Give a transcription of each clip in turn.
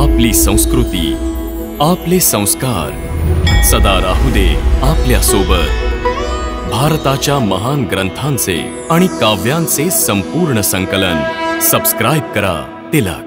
आपली संस्कृती, आपले संस्कार सदा राहू दे आपल्या सोबत। भारताच्या महान ग्रंथांचे आणि काव्यांचे संपूर्ण संकलन सबस्क्राइब करा तिलक।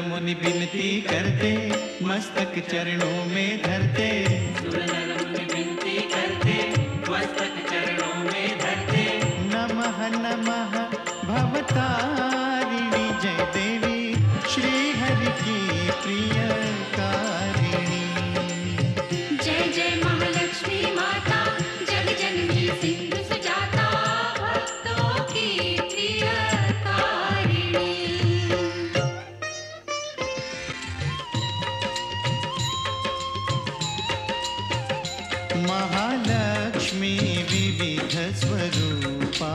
मुनि विनती करते मस्तक चरणों में धरते। सुर नर मुनि विनती करते मस्तक चरणों में धरते। नमः नमः भवतारिणी जय देवी श्री हरि की प्रियकारिणी। जय जय महालक्ष्मी माता जग जननी सिंधु सुजाता भक्तों की प्रियकारिणी। महालक्ष्मी विविध स्वरूपा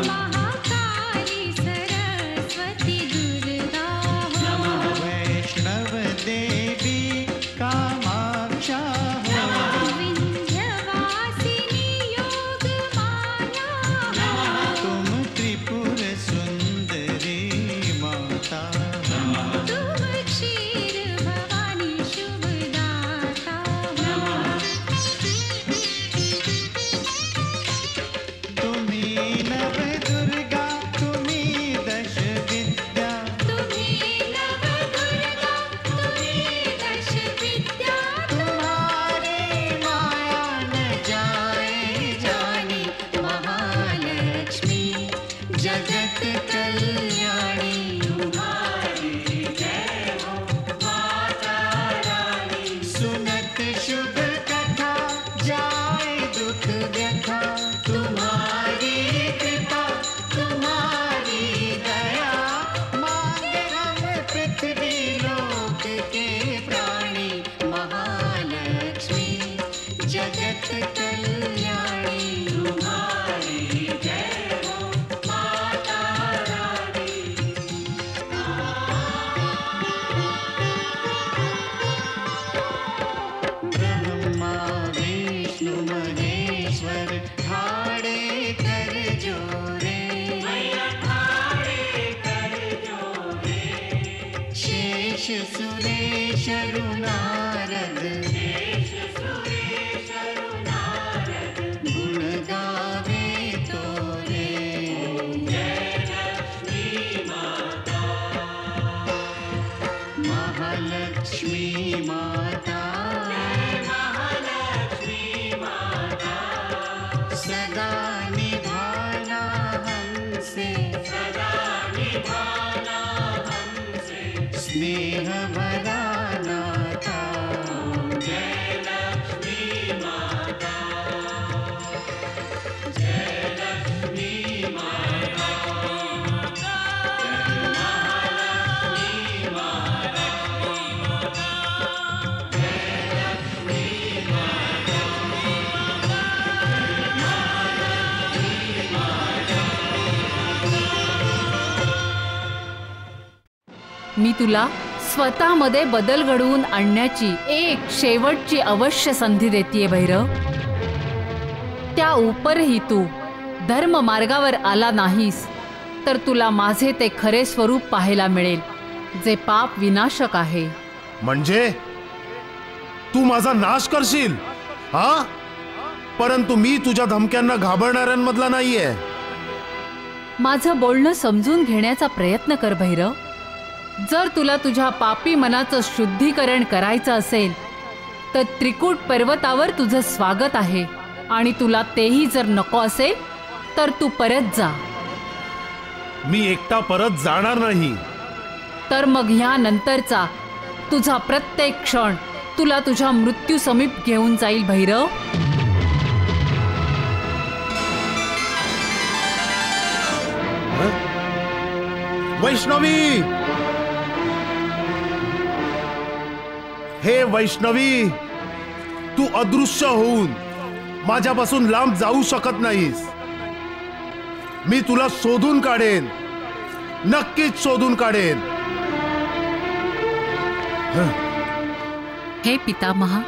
महाकाली सरस्वती दुर्गा वैष्णव देवी कामाक्षा विंध्यवासिनी योग माया तुम त्रिपुर सुंदरी माता। तुम क्षीर भवानी शुभदाता तुम्ही नव दुर्गा तुम्ही दश विद्या। तुम्ही नव दुर्गा तुम्ही दश विद्या तुम्हारी माया न जाए जानी। महालक्ष्मी जगत कल्याणी तुम्हारी जय हो माता रानी। सुनत शुभ कथा जाए दुख व्यथा। तुम्हारी कृपा तुम्हारी दया मांगे हम पृथ्वी लोक के प्राणी। महालक्ष्मी जगत कल्याणी तुम्हारी जय हो माता रानी। ब्रह्मा विष्णु महेश्वर ठाड़े कर जोरे। शेष सुरेश नारद गुण गावे तोरे। महालक्ष्मी माता सदा निभाना हमसे स्नेह भरा नाता। जय लक्ष्मी माता मी तुला स्वतःमध्ये बदल घडवून आणण्याची एक शेवटची अवश्य संधी देतीये भैरव. त्या उपरही तू धर्म मार्गावर आला नाहीस तर तुला माझे ते खरे स्वरूप पाहायला मिळेल, जे पाप विनाशक आहे. म्हणजे तू माझा नाश करशील हा? परंतु मी तुझ्या धमक्यांना घाबरणाऱ्यांमधला नाहीये. माझं बोलणं समजून घेण्याचा प्रयत्न कर भैरव. जर तुला तुझ्या पापी मनाचं शुद्धीकरण करायचं असेल तर त्रिकूट पर्वतावर तुझं स्वागत आहे, आणि तुला तेही जर नको असेल तर तू परत जा. मी एकटा परत जाणार नाही. तर मग ह्यानंतरचा तुझा प्रत्येक क्षण तुला तुझ्या मृत्यू समीप घेऊन जाईल भैरव. वैष्णवी, हे वैष्णवी, तू अदृश्य होऊन माझ्यापासून लांब जाऊ शकत नाहीस. मी तुला शोधून काढेन, नक्कीच शोधून काढेन. हे पितामहा,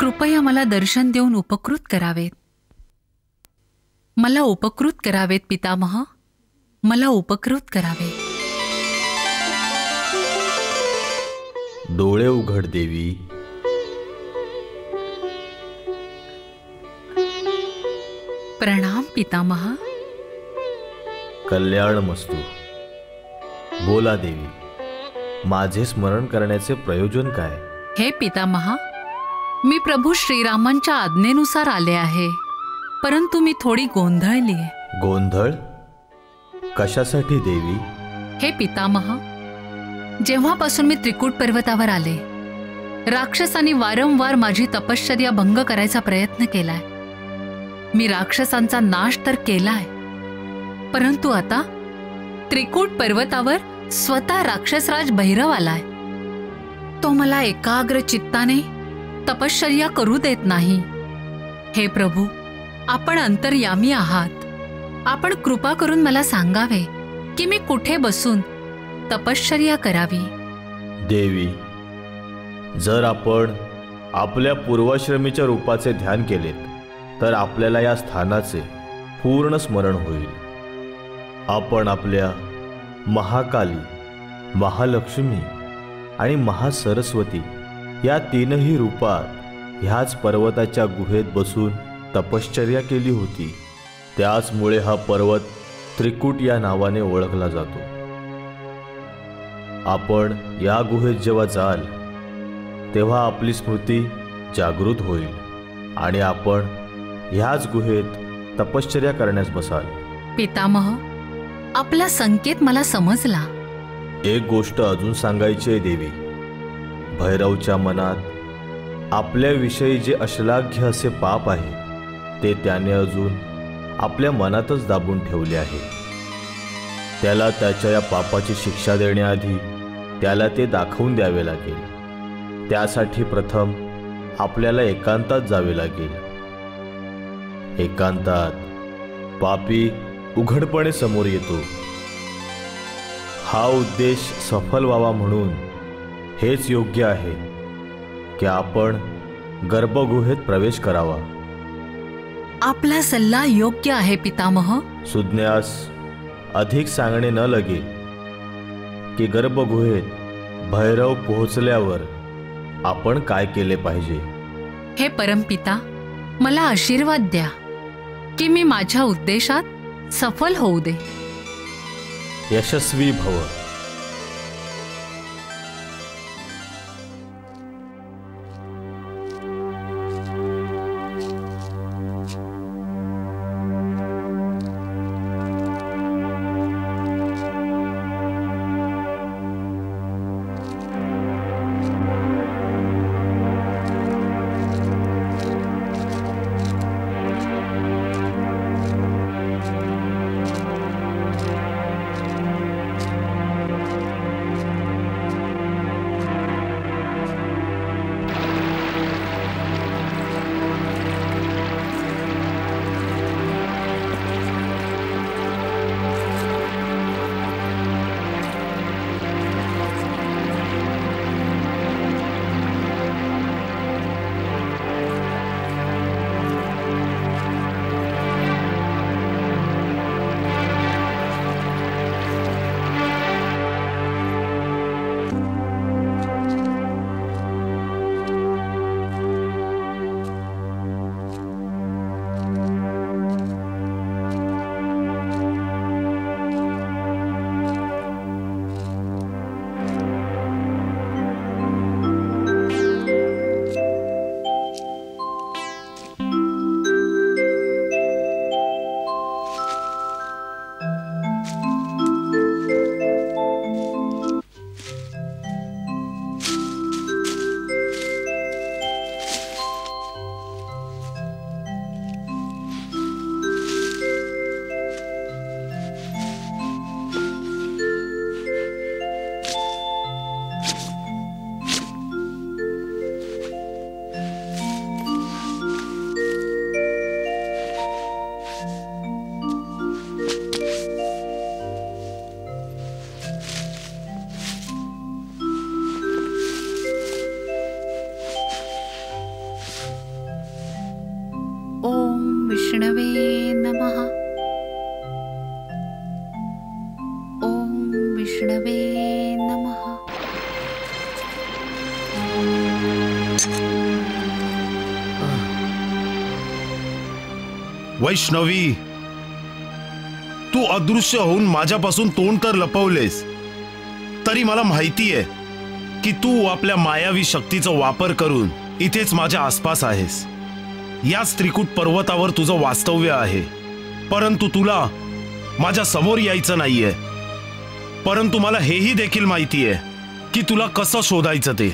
कृपया मला दर्शन देऊन उपकृत करावेत. मला उपकृत करावेत पितामहा, मला उपकृत करावे. डोळे उघड देवी. प्रणाम पितामहा. कल्याणमस्तु. बोला देवी, माझे स्मरण करण्याचे प्रयोजन काय? हे पितामहा, मी प्रभू श्रीरामांच्या आज्ञेनुसार आले आहे, परंतु मी थोडी गोंधळली आहे. गोंधळ कशासाठी देवी? हे पितामहा, जेव्हापासून मी त्रिकूट पर्वतावर आले, राक्षसांनी वारंवार माझी तपश्चर्या भंग करायचा प्रयत्न केलाय. मी राक्षसांचा नाश तर केलाय, परंतु आता त्रिकूट पर्वतावर स्वतः राक्षसराज भैरव आलाय. तो मला एकाग्र चित्ताने तपश्चर्या करू देत नाही. हे प्रभू, आपण अंतर्यामी आहात. आपण कृपा करून मला सांगावे की मी कुठे बसून तपश्चर्या करावी. देवी, जर आपण आपल्या पूर्वाश्रमीच्या रूपाचे ध्यान केलेत तर आपल्याला या स्थानाचे पूर्ण स्मरण होईल. आपण आपल्या महाकाली, महालक्ष्मी आणि महासरस्वती या तीनही रूपात ह्याच पर्वताच्या गुहेत बसून तपश्चर्या केली होती. त्याचमुळे हा पर्वत त्रिकूट या नावाने ओळखला जातो. आपण या गुहेत जेव्हा जाल तेव्हा आपली स्मृती जागृत होईल आणि आपण ह्याच गुहेत तपश्चर्या करण्यास बसाल. पितामह, आपला संकेत मला समजला. एक गोष्ट अजून सांगायची आहे देवी. भैरवच्या मनात आपल्याविषयी जे अश्लाघ्य असे पाप आहे ते त्याने अजून आपल्या मनातच दाबून ठेवले आहे. त्याला त्याच्या या पापाची शिक्षा देण्याआधी त्याला ते दाखवून द्यावे लागेल. त्यासाठी प्रथम आपल्याला एकांतात जावे लागेल. एकांतात पापी उघडपणे समोर येतो. हा उद्देश सफल व्हावा म्हणून हेच योग्य आहे की आपण गर्भगुहेत प्रवेश करावा. आपला सल्ला योग्य आहे पितामह. सुज्ञास अधिक सांगणे न लगे की गर्भगुहेत भैरव पोहोचल्यावर आपण काय केले पाहिजे. हे परमपिता, मला आशीर्वाद द्या की मी माझ्या उद्देशात सफल होऊ दे. यशस्वी भव. वैष्णवी, तू अदृश्य होऊन माझ्यापासून तोंड तर लपवलेस, तरी मला माहिती आहे की तू आपल्या मायावी शक्तीचा वापर करून इथेच माझ्या आसपास आहेस. याच त्रिकूट पर्वतावर तुझं वास्तव्य आहे. परंतु तुला माझ्या समोर यायचं नाहीये. परंतु मला हेही देखील माहिती आहे की तुला कसं शोधायचं ते.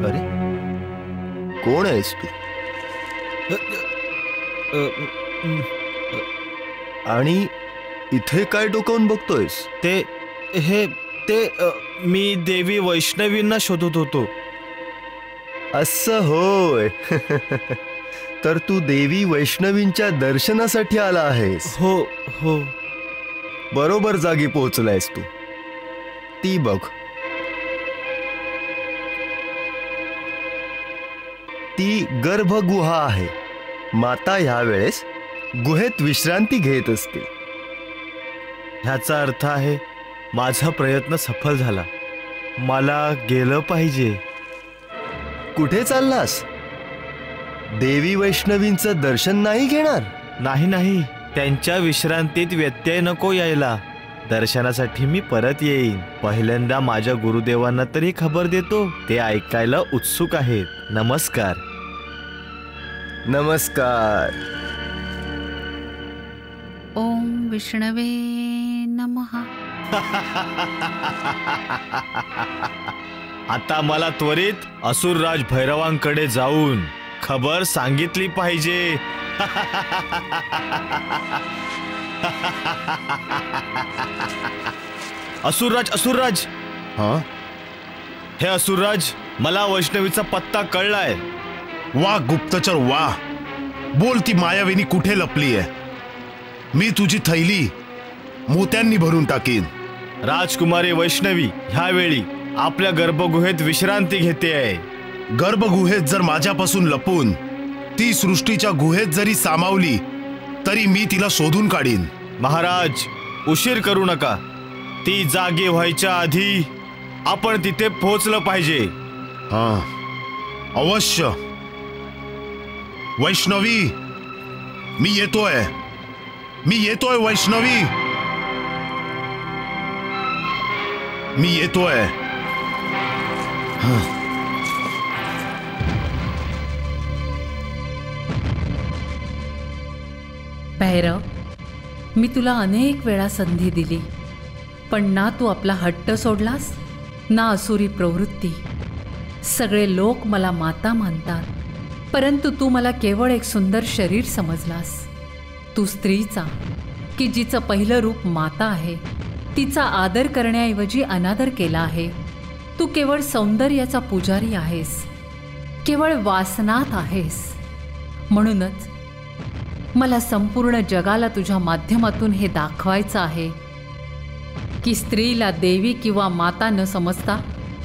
अरे कोण आहेस तू? आणि इथे काय डोकावून बघतोयस? मी देवी वैष्णवींना शोधत होतो. असं होय. तर तू देवी वैष्णवींच्या दर्शनासाठी आला आहेस? हो हो. बरोबर जागी पोहोचलायस तू. ती बघ. ती गर्भगुहा आहे. माता ह्या वेळेस गुहेत विश्रांती घेत असते. ह्याचा अर्थ आहे माझा प्रयत्न सफल झाला. मला गेलं पाहिजे. कुठे चाललास? देवी वैष्णवींचं दर्शन नाही घेणार? नाही, त्यांच्या विश्रांतीत व्यत्यय नको यायला. दर्शनासाठी मी परत येईन. पहिल्यांदा माझ्या गुरुदेवांना तरी खबर देतो. ते ऐकायला उत्सुक आहेत. नमस्कार. नमस्कार. ओम विष्णवे नमः. आता मला त्वरित असुरराज भैरवांकडे जाऊन खबर सांगितली पाहिजे. असुरराज. हा, हे असुरराज, मला वैष्णवीचा पत्ता कळलाय. वा गुप्तचर वा. बोल, ती मायाविनी कुठे लपली आहे? मी तुझी थैली मोत्यांनी भरून टाकीन. राजकुमारी वैष्णवी ह्यावेळी आपल्या गर्भगुहेत विश्रांती घेते आहे. गर्भगुहेत जर माझ्यापासून लपून ती सृष्टीच्या गुहेत जरी सामावली तरी मी तिला शोधून काढीन. महाराज, उशीर करू नका. ती जागी व्हायच्या आधी आपण तिथे पोहोचलं पाहिजे. हा, अवश्य. वैष्णवी, मी येतोय वैष्णवी, मी येतोय. भैरव, मी तुला अनेक वेळा संधी दिली, पण ना तू आपला हट्ट सोडलास ना असुरी प्रवृत्ती. सगळे लोक मला माता मानतात, परंतु तू मला केवळ एक सुंदर शरीर समजलास. तू स्त्रीचा, की जिचं पहिलं रूप माता आहे, तिचा आदर करण्याऐवजी अनादर केला आहे. तू केवळ सौंदर्याचा पुजारी आहेस, केवळ वासनात आहेस. म्हणूनच मला संपूर्ण जगाला तुझ्या माध्यमातून हे दाखवायचं आहे की स्त्रीला देवी किंवा माता न समजता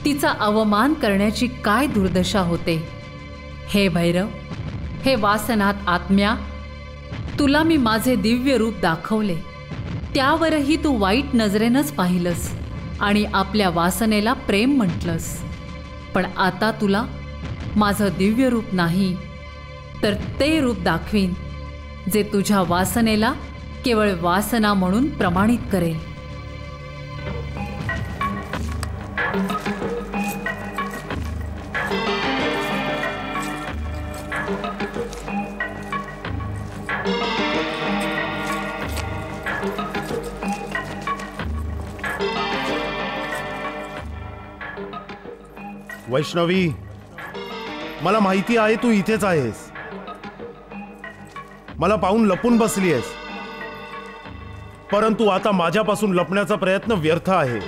तिचा अवमान करण्याची काय दुर्दशा होते. हे भैरव, हे वासनात आत्म्या, तुला मी माझे दिव्य रूप दाखवले. त्यावरही तू वाईट नजरेनंच पाहिलंस आणि आपल्या वासनेला प्रेम म्हटलंस. पण आता तुला माझं दिव्य रूप नाही, तर ते रूप दाखवीन जे तुझ्या वासनेला केवळ वासना म्हणून प्रमाणित करेल. वैष्णवी, मला माहिती आहे तू इथेच आहेस. मला पाहून लपून बसली आहेस, परंतु आता माझ्यापासून लपण्याचा प्रयत्न व्यर्थ आहे.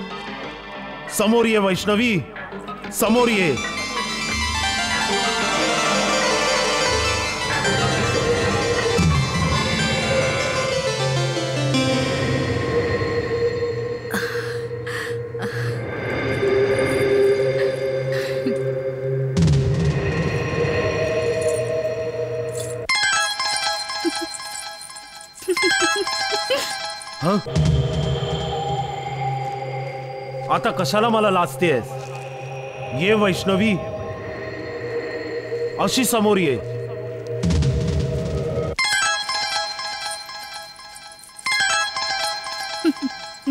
समोर ये वैष्णवी, समोर ये. हं? आता कशाला मला लाजतेस? ये वैष्णवी, अशी समोर ये.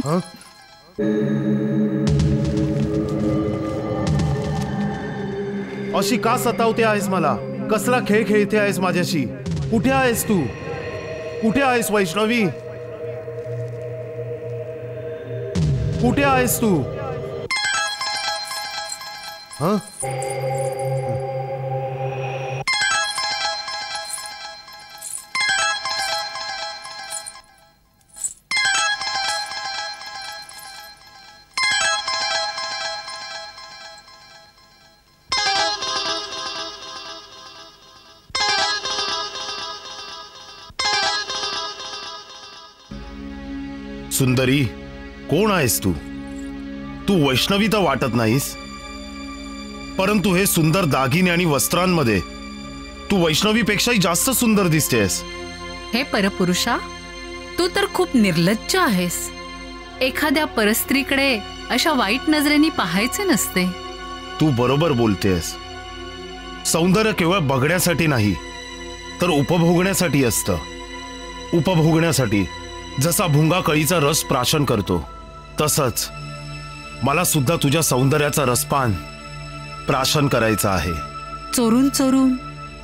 हं? अशी का सतावते आहेस मला? कसला खेळ खेळते आहेस माझ्याशी? कुठे आहेस तू? कुठे आहेस वैष्णवी? कुठे आहेस तू? हं? सुंदरी, कोण आहेस तू? तू वैष्णवी तर वाटत नाहीस, परंतु हे सुंदर दागिने आणि वस्त्रांमध्ये तू वैष्णवीपेक्षाही जास्त सुंदर दिसतेस. हे परपुरुषा, तू तर खूप निर्लज्ज आहेस. एखाद्या परस्त्रीकडे अशा वाईट नजरेने पाहायचे नसते. तू बरोबर बोलतेस. सौंदर्य केवळ बघण्यासाठी नाही, तर उपभोगण्यासाठी असतं. उपभोगण्यासाठी जसा भुंगा कळीचा रस प्राशन करतो, तसंच मला सुद्धा तुझ्या सौंदर्याचा रसपान प्राशन करायचा आहे. चोरून चोरून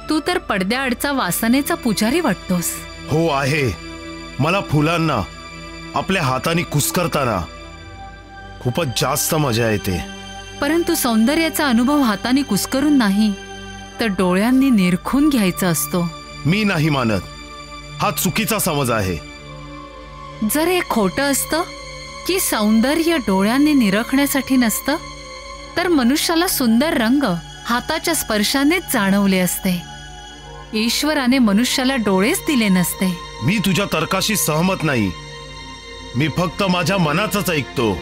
तू तर पडद्याआडचा वासनेचा पुजारी वाटतोस. हो आहे. मला फुलांना आपल्या हाताने कुस्करताना खूपच जास्त मजा येते. परंतु सौंदर्याचा अनुभव हाताने कुस्करून नाही, तर डोळ्यांनी निरखून घ्यायचा असतो. मी नाही मानत. हा चुकीचा समज आहे. जर हे खोटं असतं की सौंदर्य डोळ्यांनी निरखण्यासाठी नसतं, तर मनुष्याला सुंदर रंग हाताच्या स्पर्शानेच जाणवले असते. ईश्वराने मनुष्याला डोळेच दिले नसते. मी तुझ्या तर्काशी सहमत नाही. मी फक्त माझ्या मनाचंच ऐकतो.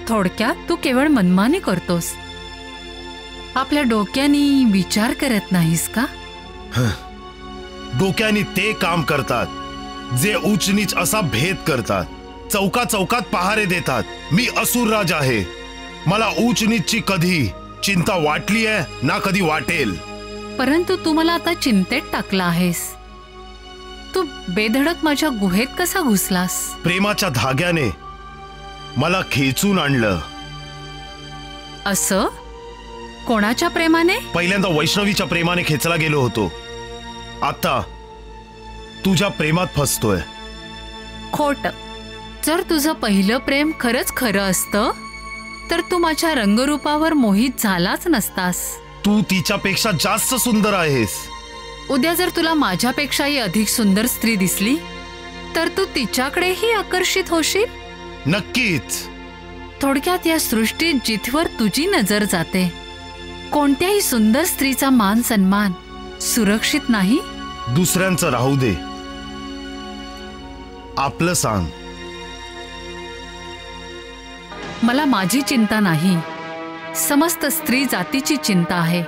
थोडक्यात तू केवळ मनमानी करतोस. आपल्या डोक्याने विचार करत नाहीस का? डोक्याने ते काम करतात जे उच्च नीच असा भेद करतात, चौका चौकात पहारे देतात. मी असुरराज आहे. मला उच्च नीचची कधी चिंता वाटली आहे ना कधी वाटेल. परंतु तू मला आता चिंतेत टाकला आहेस. तू बेधडक माझ्या गुहेत कसा घुसलास? प्रेमाच्या धाग्याने मला खेचून आणलं. असं? कोणाच्या प्रेमाने? पहिल्यांदा वैष्णवीच्या प्रेमाने खेचला गेलो होतो. आता तुझ्या प्रेमात फसतोय. खोट. जर तुझं पहिलं प्रेम खरंच खरं असतं, तर तू माझ्या रंगरूपावर मोहित झालाच नसतास. तू तिच्यापेक्षा जास्त सुंदर आहेस. उद्या जर तुला माझ्यापेक्षाही अधिक सुंदर स्त्री दिसली, तर तू तिच्याकडेही आकर्षित होशील. नक्कीच. थोडक्यात या सृष्टीत जिथवर तुझी नजर जाते, कोणत्याही सुंदर स्त्रीचा मान सन्मान सुरक्षित नाही. दुसऱ्यांचं राहू दे, आपलं सांग. मला माझी चिंता नाही, समस्त स्त्री जातीची चिंता आहे.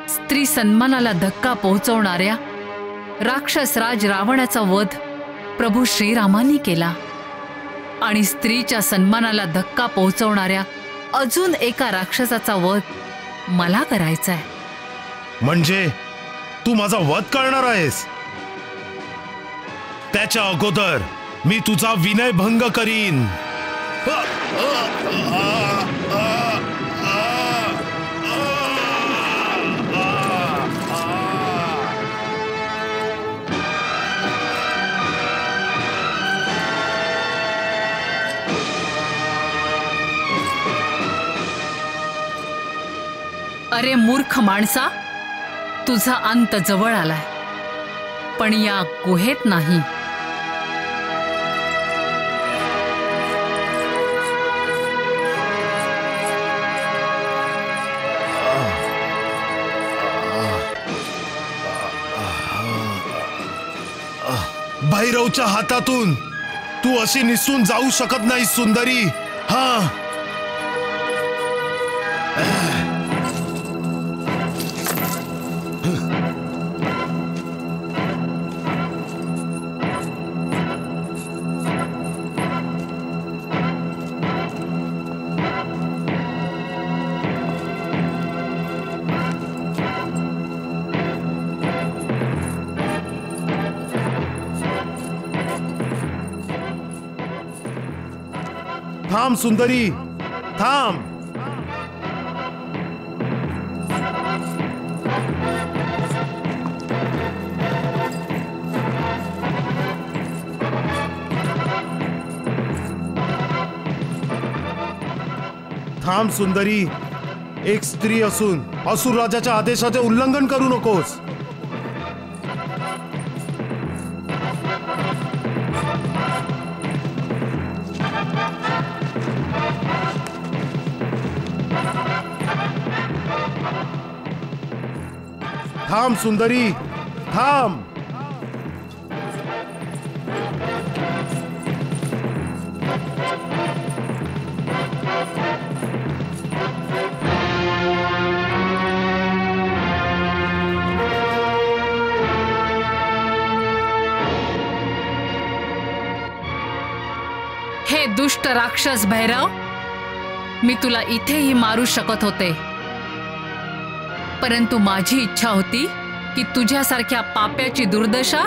स्त्री सन्मानाला धक्का पोहोचवणाऱ्या राक्षसराज रावणाचा वध प्रभू श्रीरामांनी केला, आणि स्त्रीच्या सन्मानाला धक्का पोहोचवणाऱ्या अजून एका राक्षसाचा वध मला करायचा आहे. म्हणजे तू माझा वध करणार आहेस? त्याच्या अगोदर मी तुझा विनयभंग करीन. अरे मूर्ख माणसा, तुझा अंत जवळ आलाय, पण या गुहेत नाही. भैरवच्या हातातून तू अशी निसून जाऊ शकत नाही सुंदरी. हा, थांब सुंदरी, थांब. थांब सुंदरी, एक स्त्री असून असुर राजाच्या आदेशाचे उल्लंघन करू नकोस. थांब सुंदरी, थांब. हे दुष्ट राक्षस भैरव, मी तुला इथेही मारू शकत होते, परंतु माझी इच्छा होती की तुझ्यासारख्या पाप्याची दुर्दशा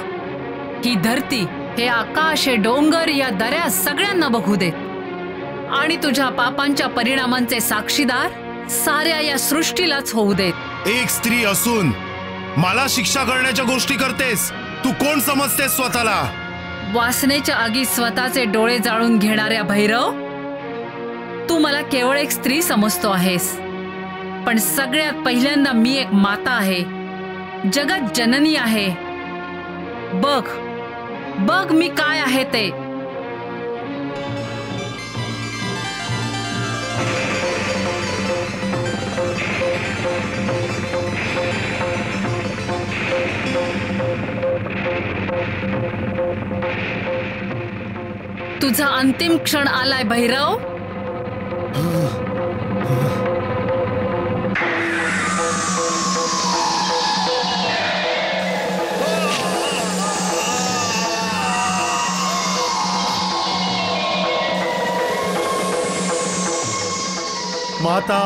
ही धरती, हे आकाश, हे डोंगर, या दऱ्या सगळ्यांना बघू दे आणि तुझ्या पापांच्या परिणामांचे साक्षीदार साऱ्या या सृष्टीलाच होऊ देत. एक स्त्री असून मला शिक्षा करण्याच्या गोष्टी करतेस. तू कोण समजतेस स्वतःला? वासनेच्या आगी स्वतःचे डोळे जाळून घेणाऱ्या भैरव, तू मला केवळ एक स्त्री समजतो आहेस, पण सगळ्यात पहिल्यांदा मी एक माता आहे, जगत जननी आहे. बघ बघ मी काय आहे ते. तुझा अंतिम क्षण आलाय भैरव. माता,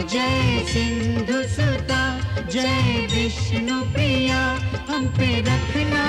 जय सिंधु सुता, जय विष्णु प्रिया, हम पे रखना